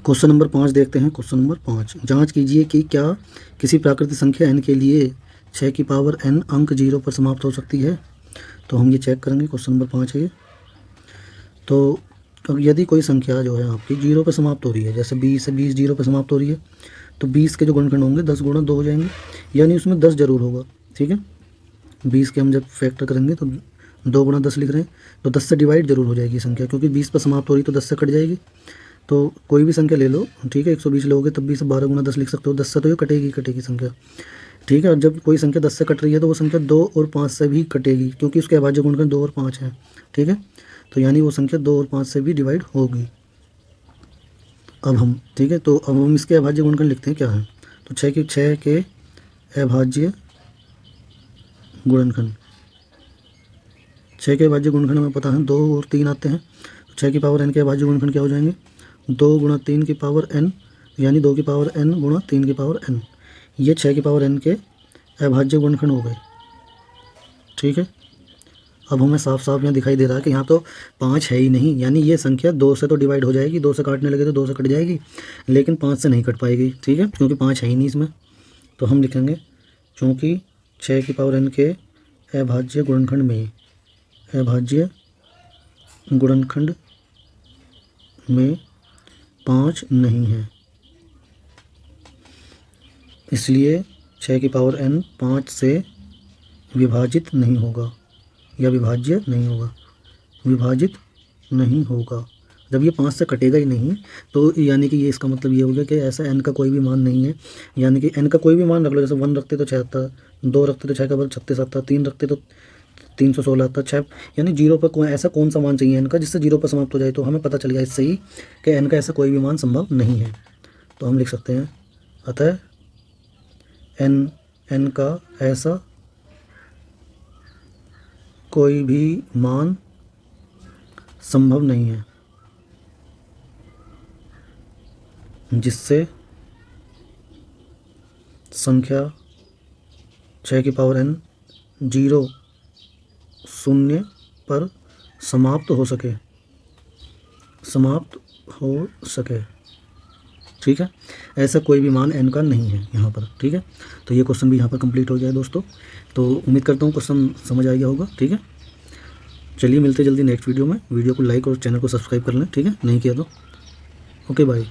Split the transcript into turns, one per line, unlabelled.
Question number 5 देखते हैं। Question number 5, जांच कीजिए कि क्या किसी प्राकृतिक संख्या n के लिए 6 की पावर n अंक 0 पर समाप्त हो सकती है। तो हम ये चेक करेंगे। क्वेश्चन नंबर 5 है ये। तो अब यदि कोई संख्या जो है आपकी 0 पर समाप्त हो रही है, जैसे 20 है, 20 0 पर समाप्त हो रही है, तो 20 के जो गुणनखंड होंगे 10 गुणा 2 हो जाएंगे, यानी उसमें 10 जरूर होगा। ठीक है, 20 के हम जब फैक्टर करेंगे तो 2 गुणा 10 लिख रहे हैं, तो 10 से डिवाइड जरूर हो जाएगी संख्या, क्योंकि 20 पर समाप्त हो रही तो 10 से कट जाएगी। तो कोई भी संख्या ले लो, ठीक है, 120 लोगे तब भी इसे 12 गुणा 10 लिख सकते हो, 10 से तो ये कटेगी संख्या। ठीक है, और जब कोई संख्या 10 से कट रही है तो वो संख्या 2 और 5 से भी कटेगी, क्योंकि उसके अभाज्य गुणनखंड 2 और 5 है। ठीक है, तो यानी वो संख्या 2 और 5 से भी डिवाइड होगी। अब हम, ठीक है, तो अब हम इसके अभाज्य गुणनखंड लिखते हैं क्या है। तो 6 के अभाज्य गुणनखंड, 6 के अभाज्य गुणनखंड हमें पता है 2 और 3 आते हैं। तो 6 की पावर n के अभाज्य गुणनखंड क्या हो जाएंगे, 2 गुणा 3 की पावर n, यानी 2 की पावर n गुणा 3 की पावर n। ये 6 की पावर n के अभाज्य गुणनखंड हो गए। ठीक है, अब हमें साफ साफ यहाँ दिखाई दे रहा है कि यहाँ तो 5 है ही नहीं, यानी ये संख्या 2 से तो डिवाइड हो जाएगी, 2 से काटने लगे तो 2 से कट जाएगी, लेकिन 5 से नहीं कट पाएगी। ठीक है, क्योंकि 5 है ही नहीं इसमें। तो हम लिखेंगे चूँकि 6 की पावर n के अभाज्य गुणनखंड में 5 नहीं है, इसलिए 6 की पावर n 5 से विभाजित नहीं होगा, या विभाज्य नहीं होगा, विभाजित नहीं होगा। जब ये 5 से कटेगा ही नहीं, तो यानी कि ये इसका मतलब ये हो गया कि ऐसा n का कोई भी मान नहीं है, यानी कि n का कोई भी मान रख लो, जैसे 1 रखते तो 6 आता, 2 रखते तो 6 का वर्ग 36 आता, 3 रखते तो 316 आता, 6, यानी 0 पर ऐसा कौन सा मान चाहिए n का जिससे 0 पर समाप्त हो जाए। तो हमें पता चल गया इससे ही कि n का ऐसा कोई भी मान संभव नहीं है। तो हम लिख सकते हैं अतः n का ऐसा कोई भी मान संभव नहीं है जिससे संख्या 6 की पावर n 0 पर समाप्त हो सके। ठीक है, ऐसा कोई भी मान n का नहीं है यहाँ पर। ठीक है, तो ये क्वेश्चन भी यहाँ पर कंप्लीट हो गया है दोस्तों। तो उम्मीद करता हूँ क्वेश्चन समझ आ गया होगा। ठीक है, चलिए मिलते जल्दी नेक्स्ट वीडियो में। वीडियो को लाइक और चैनल को सब्सक्राइब कर लें। ठीक है, नहीं किया तो ओके बाय।